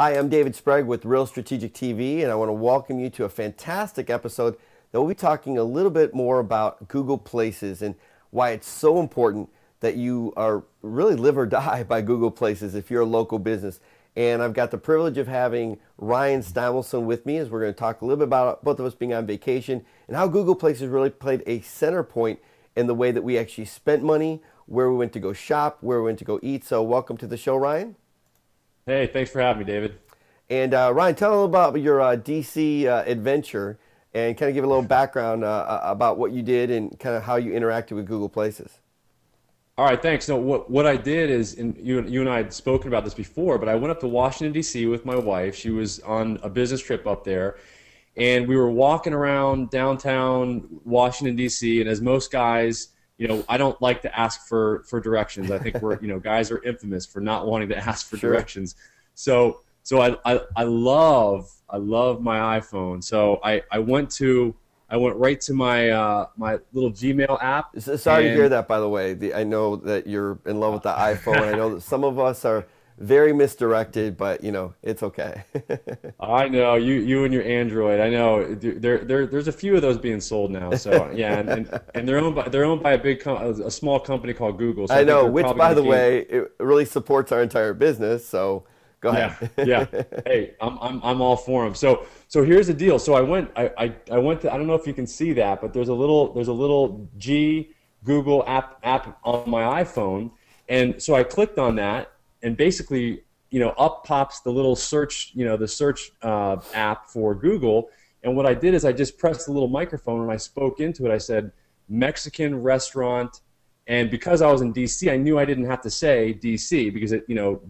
Hi, I'm David Sprague with Real Strategic TV, and I want to welcome you to a fantastic episode that we'll be talking a little bit more about Google Places and why it's so important that you are really live or die by Google Places if you're a local business. And I've got the privilege of having Ryan Steinolfson with me as we're going to talk a little bit about both of us being on vacation and how Google Places really played a center point in the way that we actually spent money, where we went to go shop, where we went to go eat. So welcome to the show, Ryan. Hey, thanks for having me, David. And Ryan, tell a little about your DC adventure and kind of give a little background about what you did and kind of how you interacted with Google Places. All right, thanks. So what I did is, and you and I had spoken about this before, but I went up to Washington, D.C. with my wife. She was on a business trip up there, and we were walking around downtown Washington, D.C., and as most guys, I don't like to ask for directions. I think guys are infamous for not wanting to ask for Sure. directions. So I love my iPhone. So I went right to my little Gmail app. Sorry to And hear that, by the way. I know that you're in love with the iPhone. I know that some of us are very misdirected, but it's okay. I know you and your Android. I know there's a few of those being sold now. So yeah, and they're owned by a small company called Google. So I think know, they're which, probably by gonna the keep. way, it really supports our entire business. So go Yeah, yeah. ahead. Hey, I'm all for them. So here's the deal. So I went to, I don't know if you can see that, but there's a little G Google app on my iPhone, and so I clicked on that, and basically up pops the little search the search app for Google, and what I did is I just pressed the little microphone and I spoke into it. I said Mexican restaurant, and because I was in DC, I knew I didn't have to say DC because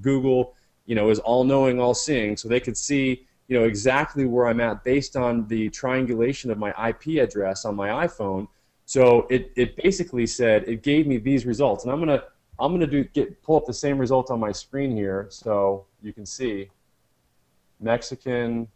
Google is all-knowing, all-seeing, so they could see, exactly where I'm at based on the triangulation of my IP address on my iPhone. So it basically said, it gave me these results, and I'm gonna pull up the same result on my screen here, so you can see Mexican,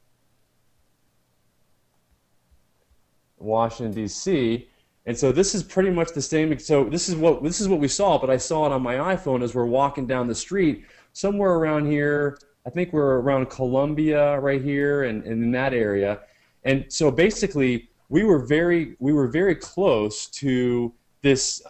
Washington D.C. And so this is pretty much the same. So this is what we saw, but I saw it on my iPhone as we're walking down the street somewhere around here. I think we're around Columbia right here and in that area. And so basically we were very close to this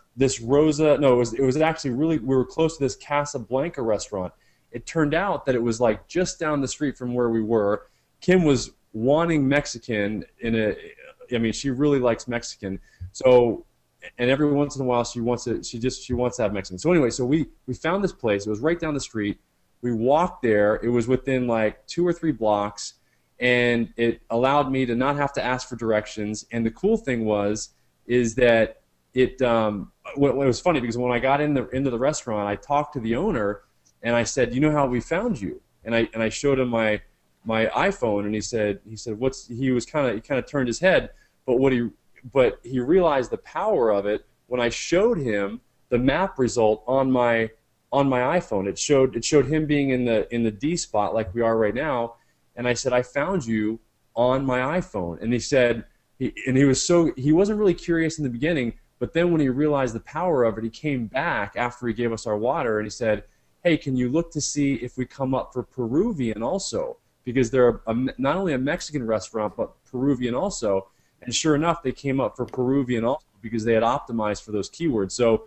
Rosa. No, it was actually really, we were close to this Casablanca restaurant. It turned out that it was like just down the street from where we were. Kim was wanting Mexican she really likes Mexican. So, and every once in a while she wants to have Mexican. So anyway, so we found this place. It was right down the street. We walked there. It was within like 2 or 3 blocks, and it allowed me to not have to ask for directions. And the cool thing is that it was funny because when I got into the restaurant, I talked to the owner and I said, "You know how we found you?" And I showed him my iPhone, and he said he kind of turned his head, but he realized the power of it when I showed him the map result on my iPhone. It showed him being in the D spot like we are right now, and I said, "I found you on my iPhone." And he said he wasn't really curious in the beginning, but then when he realized the power of it, he came back after he gave us our water and he said, "Hey, can you look to see if we come up for Peruvian also?" Because they're not only a Mexican restaurant but Peruvian also. And sure enough, they came up for Peruvian also because they had optimized for those keywords. So,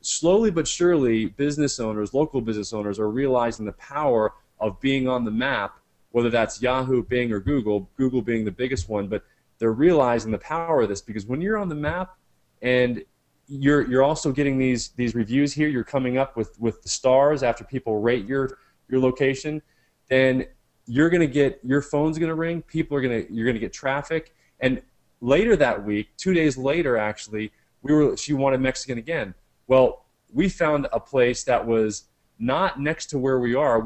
slowly but surely, local business owners are realizing the power of being on the map, whether that's Yahoo, Bing, or Google being the biggest one, but they're realizing the power of this because when you're on the map and you're also getting these reviews here, you're coming up with the stars after people rate your location, then your phone's gonna ring, you're gonna get traffic. And later that week, 2 days later actually, she wanted Mexican again. Well, we found a place that was not next to where we were.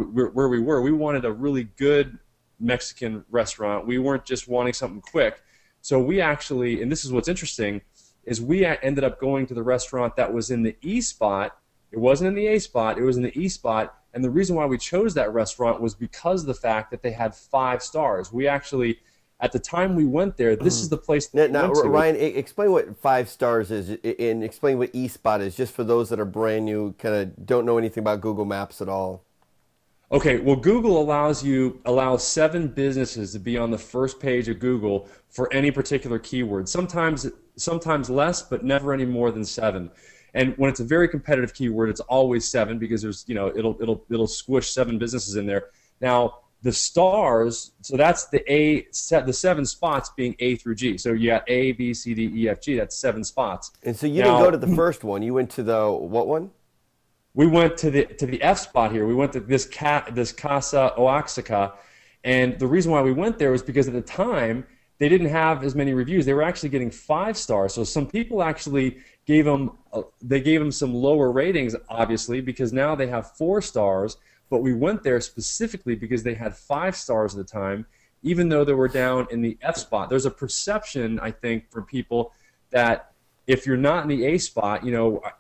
We wanted a really good Mexican restaurant. We weren't just wanting something quick. So we actually, and this is what's interesting, is we ended up going to the restaurant that was in the E spot. It wasn't in the A spot, it was in the E spot. And the reason why we chose that restaurant was because of the fact that they had 5 stars. We actually, at the time we went there, this is the place that we Now, went to. Ryan, explain what 5 stars is and explain what eSpot is, just for those that are brand new, kind of don't know anything about Google Maps at all. Okay, well, Google allows 7 businesses to be on the first page of Google for any particular keyword. Sometimes less, but never any more than 7. And when it's a very competitive keyword, it's always 7 because there's it'll squish 7 businesses in there. Now the stars, so that's the 7 spots being A through G. So you got A, B, C, D, E, F, G. That's 7 spots. And so you Now, didn't go to the first one. You went to the what one? we went to the F spot here. We went to this Casa Oaxaca, and the reason why we went there was because at the time they didn't have as many reviews. They were actually getting 5 stars. So some people actually gave them some lower ratings, obviously, because now they have 4 stars. But we went there specifically because they had 5 stars at the time, even though they were down in the F spot. There's a perception, I think, for people that if you're not in the A spot,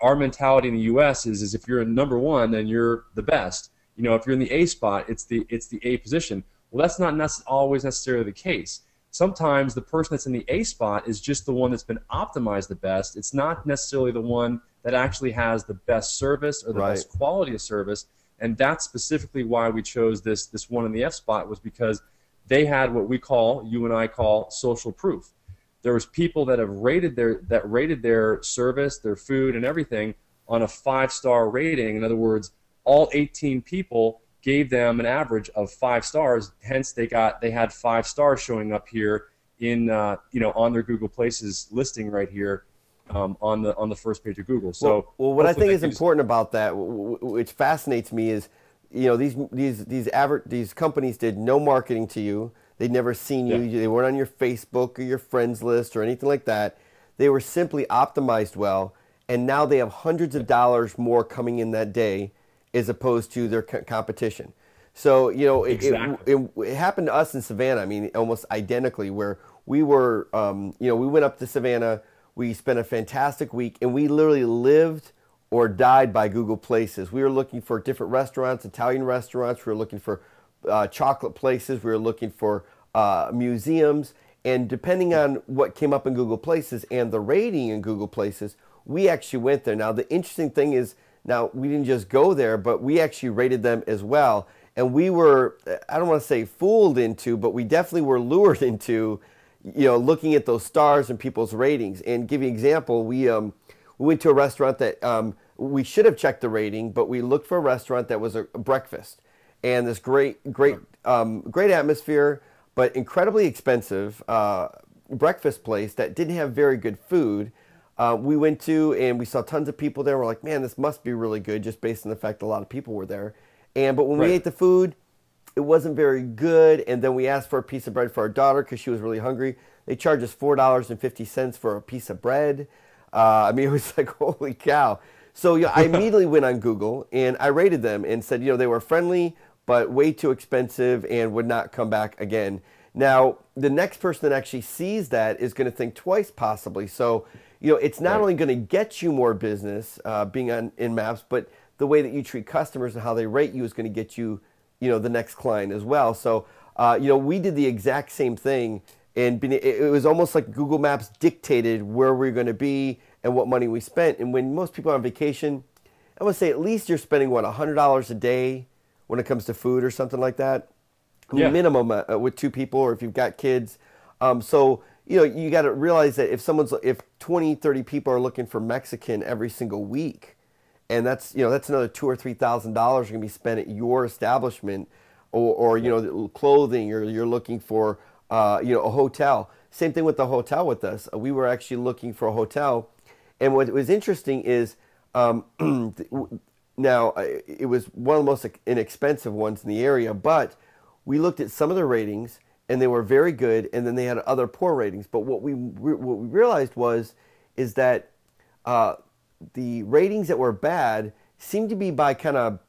our mentality in the U.S. is if you're in number 1, then you're the best. If you're in the A spot, it's the A position. Well, that's not always necessarily the case. Sometimes the person that's in the A spot is just the one that's been optimized the best. It's not necessarily the one that actually has the best service or the best quality of service. And that's specifically why we chose this one in the F spot, was because they had what you and I call social proof. There was people that rated their service, their food, and everything on a 5-star rating. In other words, all 18 people gave them an average of 5 stars. Hence, they had 5 stars showing up here in on their Google Places listing right here on the first page of Google. So, well what I think is important about that, which fascinates me, is these companies did no marketing to you. They'd never seen you. Yeah. They weren't on your Facebook or your friends list or anything like that. They were simply optimized well, and now they have hundreds of dollars more coming in that day as opposed to their competition. So, exactly. It happened to us in Savannah, almost identically, where we were, we went up to Savannah, we spent a fantastic week, and we literally lived or died by Google Places. We were looking for different restaurants, Italian restaurants, we were looking for chocolate places, we were looking for museums, and depending on what came up in Google Places and the rating in Google Places, we actually went there. Now, the interesting thing is, now we didn't just go there, but we actually rated them as well. And we were, I don't want to say fooled into, but we definitely were lured into, looking at those stars and people's ratings. And give you an example, we went to a restaurant that we should have checked the rating, but we looked for a restaurant that was a breakfast. And this great atmosphere, but incredibly expensive breakfast place that didn't have very good food. We went to, and we saw tons of people there. We're like, man, this must be really good, just based on the fact that a lot of people were there. But when we ate the food, it wasn't very good. And then we asked for a piece of bread for our daughter because she was really hungry. They charged us $4.50 for a piece of bread. It was like, holy cow. So I immediately went on Google and I rated them and said, they were friendly, but way too expensive and would not come back again. Now, the next person that actually sees that is going to think twice, possibly. So, it's not only going to get you more business being in Maps, but the way that you treat customers and how they rate you is going to get you, the next client as well. So, we did the exact same thing, and it was almost like Google Maps dictated where we were going to be and what money we spent. And when most people are on vacation, I would say at least you're spending, $100 a day when it comes to food or something like that. Minimum with 2 people, or if you've got kids. You got to realize that if 20, 30 people are looking for Mexican every single week, and that's another $2,000 or $3,000 going to be spent at your establishment, or clothing, or you're looking for a hotel. Same thing with the hotel with us. We were actually looking for a hotel, and what was interesting is now it was one of the most inexpensive ones in the area, but we looked at some of the ratings, and they were very good, and then they had other poor ratings. But what we realized is that the ratings that were bad seemed to be by kind of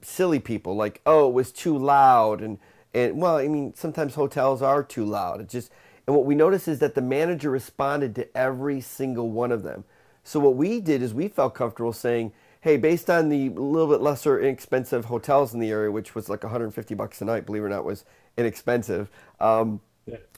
silly people, like, oh, it was too loud, and sometimes hotels are too loud. And what we noticed is that the manager responded to every single one of them. So what we did is we felt comfortable saying, hey, based on the little bit lesser inexpensive hotels in the area, which was like $150 a night, believe it or not, was inexpensive.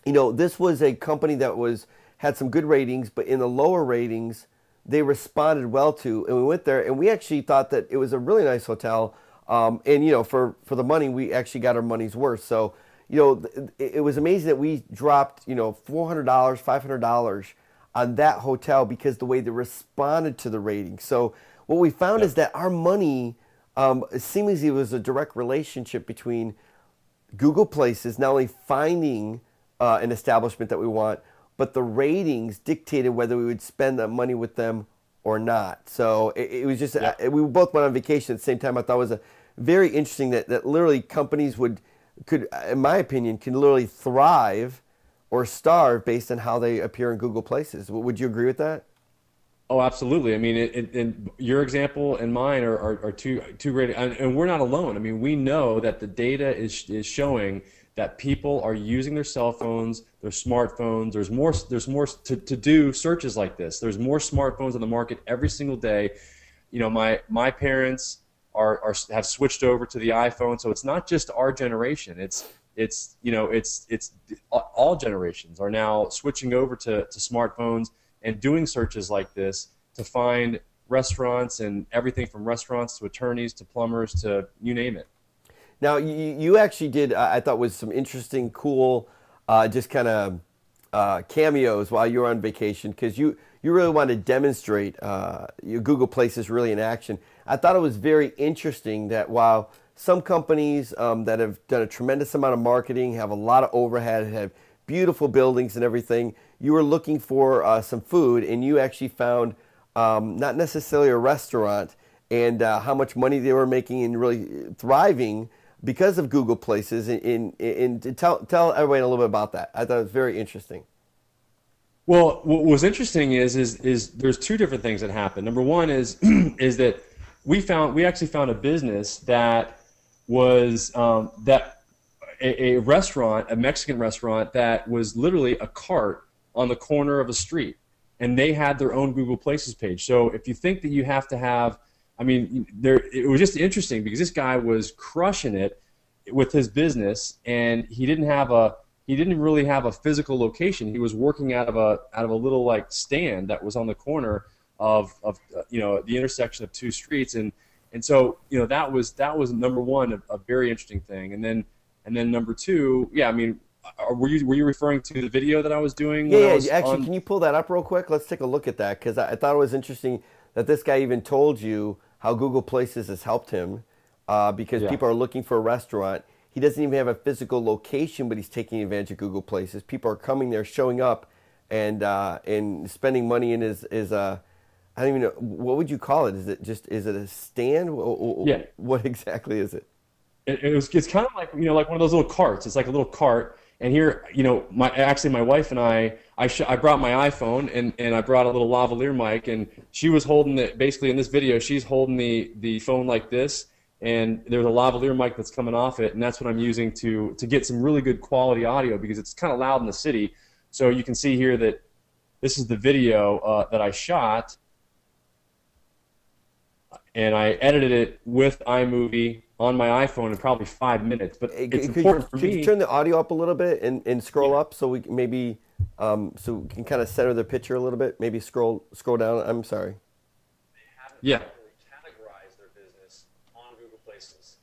This was a company that had some good ratings, but in the lower ratings, they responded well to. And we went there, and we actually thought that it was a really nice hotel. And for the money, we actually got our money's worth. So it was amazing that we dropped $400, $500 on that hotel because the way they responded to the rating. So what we found is that our money, seemingly was a direct relationship between Google Places not only finding an establishment that we want, but the ratings dictated whether we would spend that money with them or not. So it was just, we both went on vacation at the same time. I thought it was very interesting that literally companies could, in my opinion, can literally thrive or starve based on how they appear in Google Places. Would you agree with that? Oh, absolutely. I mean, and your example and mine are two great, and we're not alone. I mean, we know that the data is showing that people are using their cell phones, their smartphones. There's more to do searches like this. There's more smartphones on the market every single day. My parents have switched over to the iPhone, so it's not just our generation. It's all generations are now switching over to smartphones and doing searches like this to find restaurants, and everything from restaurants to attorneys to plumbers to you name it. Now, you actually did, I thought, was some interesting, cool, just kind of cameos while you were on vacation, because you really wanted to demonstrate your Google Places really in action. I thought it was very interesting that while some companies that have done a tremendous amount of marketing, have a lot of overhead, have beautiful buildings and everything, you were looking for some food, and you actually found not necessarily a restaurant, and how much money they were making and really thriving because of Google Places. And tell everybody a little bit about that. I thought it was very interesting. Well, what was interesting is there's two different things that happened. Number one is is that we actually found a business that was a restaurant, a Mexican restaurant that was literally a cart on the corner of a street, and they had their own Google Places page. So if you think that you have to have, I mean, it was just interesting because this guy was crushing it with his business, and he didn't really have a physical location. He was working out of a little like stand that was on the corner of the intersection of two streets, and so that was number one, a very interesting thing, and then number two, I mean, were you referring to the video that I was doing? Yeah, actually, can you pull that up real quick? Let's take a look at that, because I thought it was interesting that this guy even told you how Google Places has helped him, because people are looking for a restaurant. He doesn't even have a physical location, but he's taking advantage of Google Places. People are coming there, showing up, and spending money in his I don't even know, what would you call it? Is it a stand? Yeah. What exactly is it? It's kind of like like one of those little carts. It's like a little cart, and here my wife and I brought my iPhone, and I brought a little lavalier mic, and she was holding it. Basically in this video, she's holding the phone like this, and there's a lavalier mic that's coming off it, and that's what I'm using to get some really good quality audio, because it's kind of loud in the city. So you can see here that this is the video that I shot, and I edited it with iMovie on my iPhone in probably 5 minutes. But it's important for me. Could you turn the audio up a little bit and scroll up, so we can maybe so we can kind of center the picture a little bit? Maybe scroll down. I'm sorry. They haven't really categorized their business on Google Places.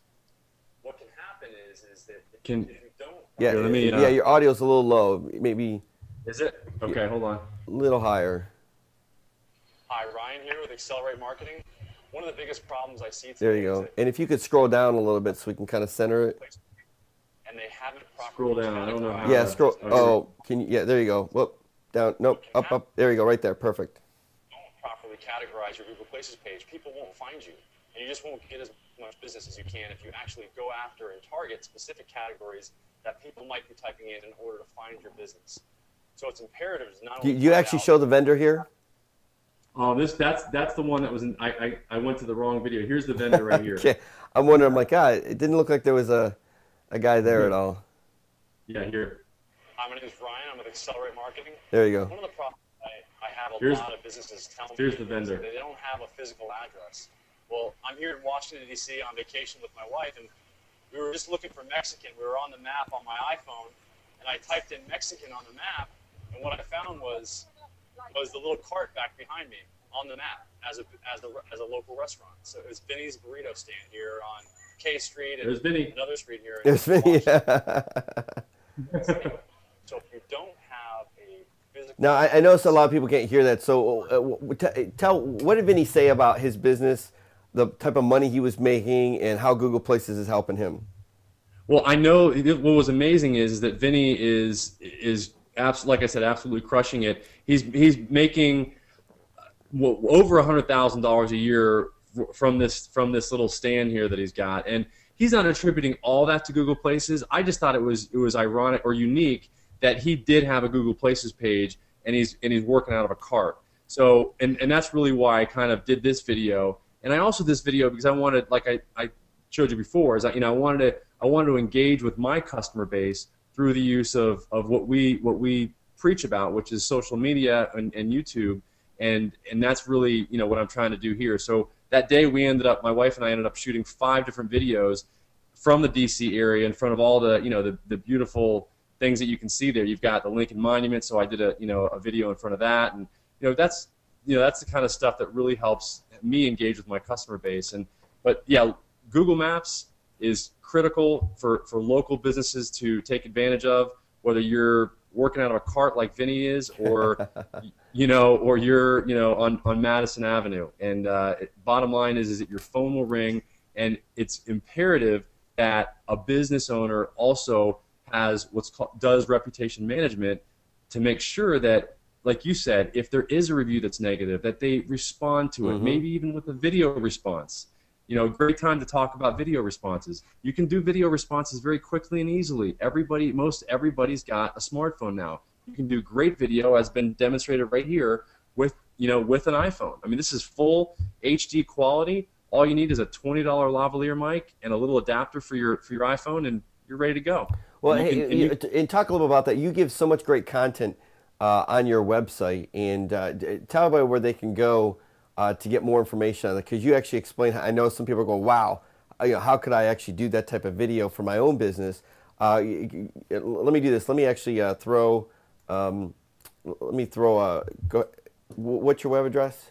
What can happen is that if you don't. Yeah, your audio's a little low. Maybe. Is it? Okay, hold on. A little higher. Hi, Ryan here with Accelerate Marketing. One of the biggest problems I see today. There you go. And if you could scroll down a little bit so we can kind of center it. And they haven't properly. Scroll down. I don't know how. Yeah, scroll. Oh, can you? Yeah, there you go. Whoop, down. Nope. Up. There you go. Right there. Perfect. Don't properly categorize your Google Places page. People won't find you, and you just won't get as much business as you can if you actually go after and target specific categories that people might be typing in order to find your business. So it's imperative to not only. You actually show the vendor here? Oh, that's the one that was in. I went to the wrong video. Here's the vendor right here. Okay. I'm wondering. I'm like, it didn't look like there was a guy there at all. Yeah, here. Hi, my name is Ryan. I'm with Accelerate Marketing. There you go. One of the problems I have a lot of businesses tell me here's the vendor. They don't have a physical address. Well, I'm here in Washington, D.C. on vacation with my wife, and we were just looking for Mexican. We were on the map on my iPhone, and I typed in Mexican on the map, and what I found was the little cart back behind me on the map as a local restaurant. So it was Vinny's Burrito Stand here on K Street and there's Vinny. Another street here. There's Vinny. So if you don't have a physical... Now, I notice a lot of people can't hear that. So what did Vinny say about his business, the type of money he was making, and how Google Places is helping him? Well, I know what was amazing is that Vinny is like I said, absolutely crushing it. He's making over $100,000 a year from this little stand here that he's got, and he's not attributing all that to Google Places. I just thought it was ironic or unique that he did have a Google Places page, and he's working out of a cart. So and that's really why I kind of did this video, and I also did this video because I wanted, like I showed you before, is I wanted to engage with my customer base through the use of what we preach about, which is social media and YouTube, and that's really what I'm trying to do here. So that day my wife and I ended up shooting 5 different videos from the DC area in front of all the the beautiful things that you can see there. You've got the Lincoln Monument, so I did a video in front of that, and that's the kind of stuff that really helps me engage with my customer base. But yeah, Google Maps is critical for local businesses to take advantage of, whether you're working out of a cart like Vinny is, or or you're on Madison Avenue. And bottom line is that your phone will ring, and it's imperative that a business owner also has does reputation management to make sure that, like you said, if there is a review that's negative, that they respond to it, maybe even with a video response. Great time to talk about video responses. You can do video responses very quickly and easily. Most everybody's got a smartphone now. You can do great video, as been demonstrated right here, with an iPhone. I mean, this is full HD quality. All you need is a $20 lavalier mic and a little adapter for your iPhone, and you're ready to go. Well, and talk a little bit about that. You give so much great content on your website, and tell everybody where they can go to get more information on it, because you actually explain. I know some people are going, "Wow, how could I actually do that type of video for my own business?" Let me do this. Let me actually throw. What's your web address?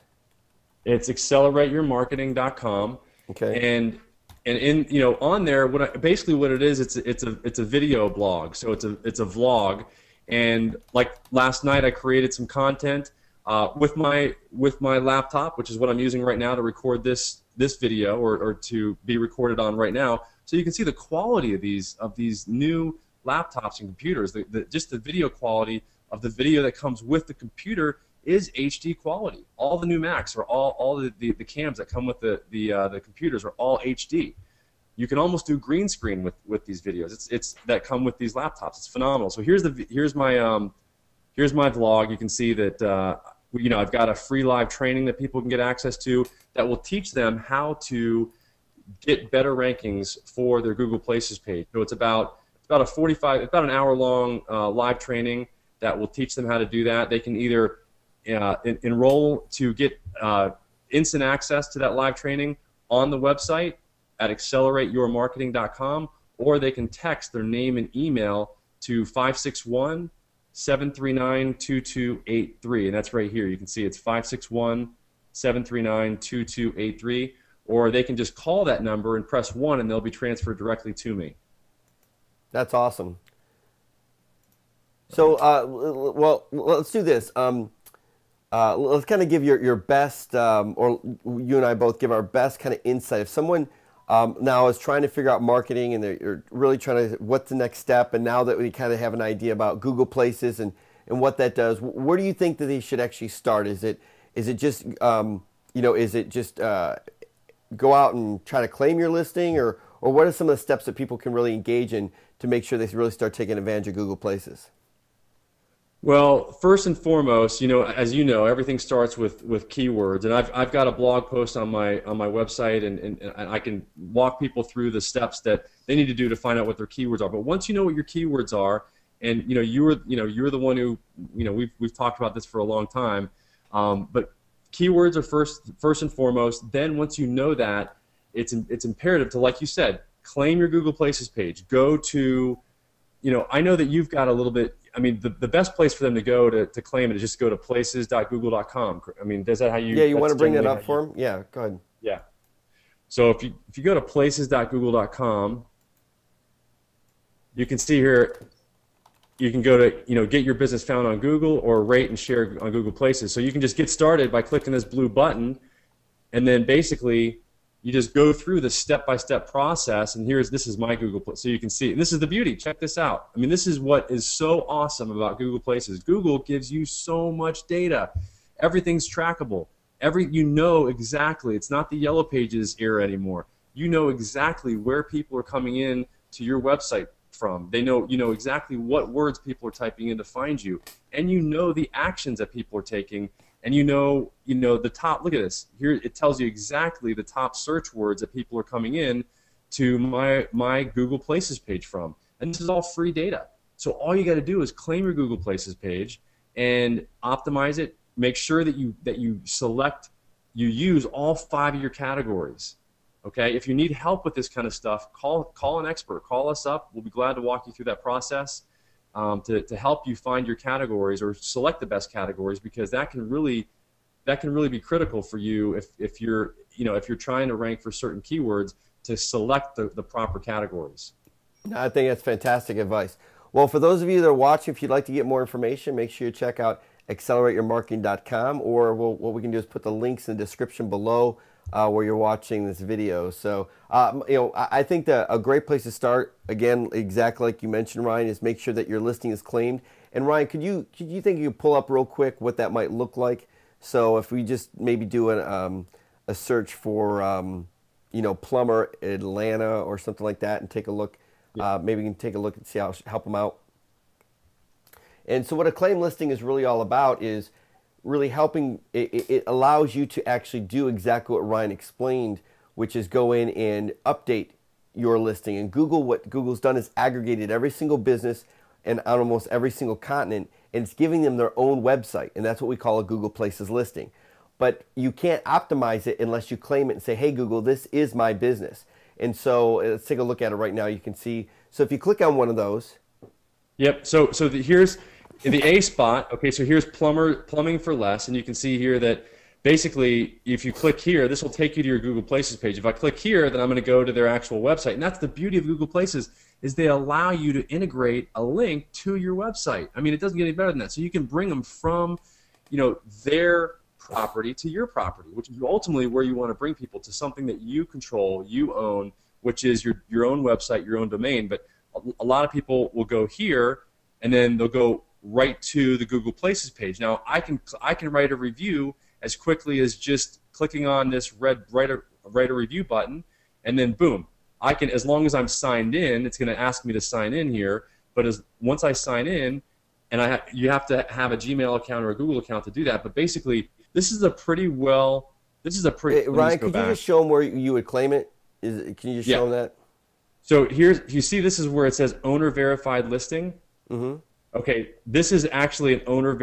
It's accelerateyourmarketing.com. Okay. And in on there, basically what it is, it's a video blog. So it's a vlog, and like last night I created some content with my laptop, which is what I'm using right now to record this video, or to be recorded on right now. So you can see the quality of these new laptops and computers. Just the video quality of the video that comes with the computer is HD quality. All the new Macs, or all the cams that come with the computers, are all HD. You can almost do green screen with these videos. It's that come with these laptops. It's phenomenal. So here's my vlog. You can see that I've got a free live training that people can get access to that will teach them how to get better rankings for their Google Places page. So it's about an hour long live training that will teach them how to do that. They can either enroll to get instant access to that live training on the website at accelerateyourmarketing.com, or they can text their name and email to 561-739-2283, and that's right here. You can see it's 561-739-2283, or they can just call that number and press 1, and they'll be transferred directly to me. That's awesome. So, well, let's do this. Let's kind of give your best, or you and I both give our best kind of insight. If someone now is trying to figure out marketing, and they're really trying to, what's the next step, and now that we kind of have an idea about Google Places and what that does, where do you think that they should actually start? Is it just go out and try to claim your listing, or what are some of the steps that people can really engage in to make sure they really start taking advantage of Google Places? Well, first and foremost, as you know, everything starts with keywords, and I've got a blog post on my website, and I can walk people through the steps that they need to do to find out what their keywords are. But once you know what your keywords are, and you're the one who we've talked about this for a long time, but keywords are first and foremost. Then once you know that, it's imperative to, like you said, claim your Google Places page. Go to, I know that you've got a little bit. I mean, the best place for them to go to claim it is just go to places.google.com. I mean, is that how you? Yeah, you want to bring that up for them? Yeah, go ahead. Yeah. So if you go to places.google.com, you can see here you can go to, get your business found on Google or rate and share on Google Places. So you can just get started by clicking this blue button, and then basically you just go through the step-by-step process. And this is my Google Place. So you can see, and this is the beauty. Check this out. I mean, this is what is so awesome about Google Places. Google gives you so much data. Everything's trackable. You know exactly. It's not the Yellow Pages era anymore. You know exactly where people are coming in to your website from. You know exactly what words people are typing in to find you, and you know the actions that people are taking, and you know the top. Look at this. Here it tells you exactly the top search words that people are coming in to my Google Places page from, and this is all free data. So all you got to do is claim your Google Places page and optimize it. Make sure that you use all 5 of your categories. Okay, if you need help with this kind of stuff, call an expert. Call us up. We'll be glad to walk you through that process to help you find your categories or select the best categories, because that can really be critical for you if you're trying to rank for certain keywords, to select the proper categories. I think that's fantastic advice. Well, for those of you that are watching, if you'd like to get more information, make sure you check out accelerateyourmarketing.com, or what we can do is put the links in the description below where you're watching this video. So, I think that a great place to start, again, exactly like you mentioned, Ryan, is make sure that your listing is claimed. And Ryan, could you think you could pull up real quick what that might look like? So if we just maybe do a search for, plumber Atlanta or something like that, and take a look. Maybe we can take a look and see how help them out. And so what a claim listing is really all about is really helping. It allows you to actually do exactly what Ryan explained, which is go in and update your listing. And what Google's done is aggregated every single business and on almost every single continent, and it's giving them their own website. And that's what we call a Google Places listing. But you can't optimize it unless you claim it and say, hey, Google, this is my business. And so let's take a look at it right now. You can see. So if you click on one of those. Yep. Here's in the A spot. Okay. So here's plumbing for less, and you can see here that basically if you click here, this will take you to your Google Places page. If I click here, then I'm going to go to their actual website, and that's the beauty of Google Places, is they allow you to integrate a link to your website. I mean, it doesn't get any better than that. So you can bring them from, their property to your property, which is ultimately where you want to bring people, to something that you control, you own, which is your own website, your own domain. But a lot of people will go here, and then they'll go right to the Google Places page. Now, I can write a review as quickly as just clicking on this red write a review button, and then boom, I can, as long as I'm signed in, it's going to ask me to sign in here. But once I sign in, and you have to have a Gmail account or a Google account to do that. But basically, this is a pretty. Ryan, could you just show them where you would claim it? Can you just show them that? So you see, this is where it says owner verified listing. Mm-hmm. Okay, this is actually an owner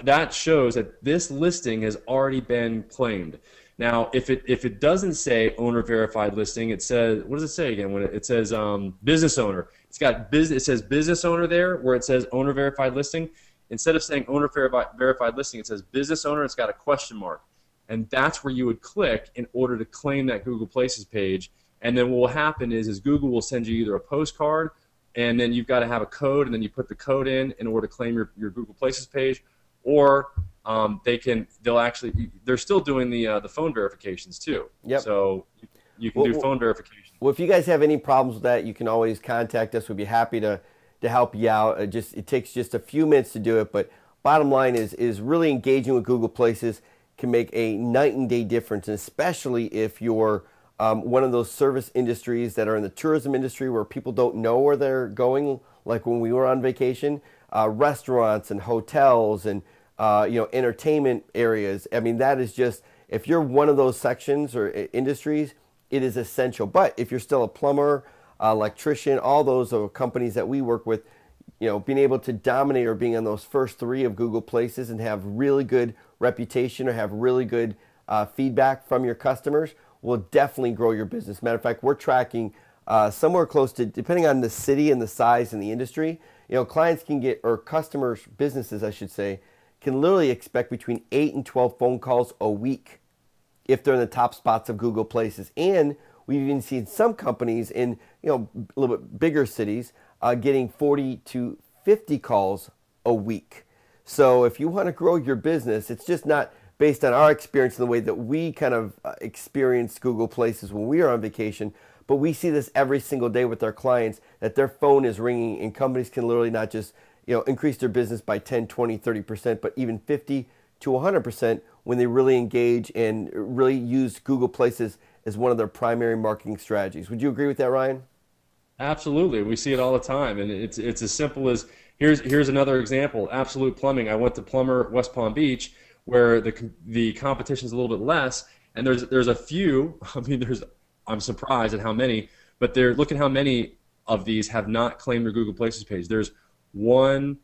that shows that this listing has already been claimed. Now, if it doesn't say owner verified listing, it says, what does it say again? When it says business owner, it says business owner there, where it says owner verified listing. Instead of saying owner verified listing, it says business owner. It's got a question mark, and that's where you would click in order to claim that Google Places page. And then what will happen is Google will send you either a postcard, and then you've got to have a code, and then you put the code in order to claim your Google Places page, or they're still doing the phone verifications too. Yep. So you can do phone verification. Well, if you guys have any problems with that, you can always contact us. We'd be happy to help you out. It takes just a few minutes to do it, but bottom line is really engaging with Google Places can make a night and day difference, and especially if you're one of those service industries that are in the tourism industry where people don't know where they're going, like when we were on vacation, restaurants and hotels and entertainment areas. I mean, that is just, if you're one of those sections or industries, it is essential. But if you're still a plumber, electrician, all those are companies that we work with, being able to dominate or being on those first 3 of Google Places and have really good reputation or have really good feedback from your customers will definitely grow your business. Matter of fact, we're tracking somewhere close to, depending on the city and the size and the industry, clients can get, or customers, businesses I should say, can literally expect between 8 and 12 phone calls a week if they're in the top spots of Google Places. And we've even seen some companies in a little bit bigger cities getting 40 to 50 calls a week. So if you want to grow your business, it's just not based on our experience in the way that we kind of experience Google Places when we are on vacation, but we see this every single day with our clients, that their phone is ringing, and companies can literally not just increase their business by 10, 20, 30%, but even 50 to 100% when they really engage and really use Google Places as one of their primary marketing strategies. Would you agree with that, Ryan? Absolutely. We see it all the time. And it's as simple as here's another example. Absolute Plumbing. I went to Plumber West Palm Beach, where the competition's a little bit less, and there's a few. I mean, I'm surprised at how many, but look at how many of these have not claimed their Google Places page. There's 1,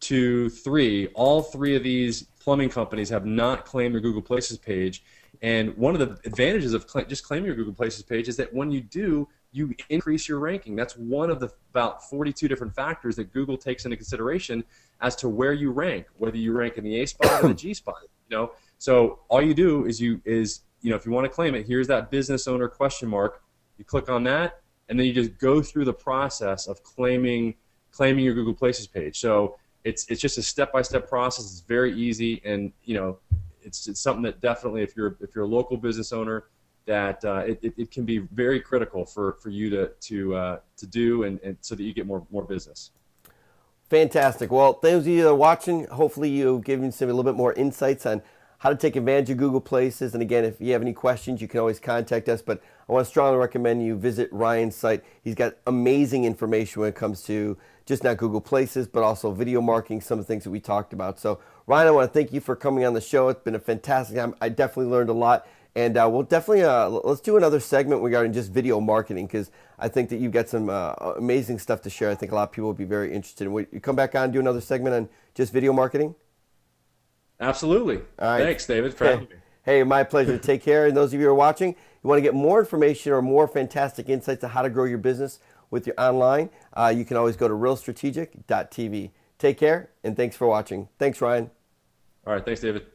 2, 3. All 3 of these plumbing companies have not claimed their Google Places page. And one of the advantages of just claiming your Google Places page is that when you do, you increase your ranking. That's one of the about 42 different factors that Google takes into consideration as to where you rank, whether you rank in the A spot or the G spot. So all you do is if you want to claim it, here's that business owner question mark. You click on that, and then you just go through the process of claiming your Google Places page. So it's just a step-by-step process. It's very easy, and it's something that definitely, if you're a local business owner, that it can be very critical for you to do, and so that you get more business. Fantastic. Well, those of you that are watching, hopefully you've given some a little bit more insights on how to take advantage of Google Places. And again, if you have any questions, you can always contact us. But I want to strongly recommend you visit Ryan's site. He's got amazing information when it comes to just not Google Places, but also video marketing, some of the things that we talked about. So Ryan, I want to thank you for coming on the show. It's been a fantastic time. I definitely learned a lot. And we'll definitely, let's do another segment regarding just video marketing, because I think that you've got some amazing stuff to share. I think a lot of people would be very interested. Will you come back on and do another segment on just video marketing? Absolutely. All right. Thanks, David, for having me. Hey, my pleasure. Take care. And those of you who are watching, you want to get more information or more fantastic insights on how to grow your business with your online, you can always go to realstrategic.tv. Take care, and thanks for watching. Thanks, Ryan. All right. Thanks, David.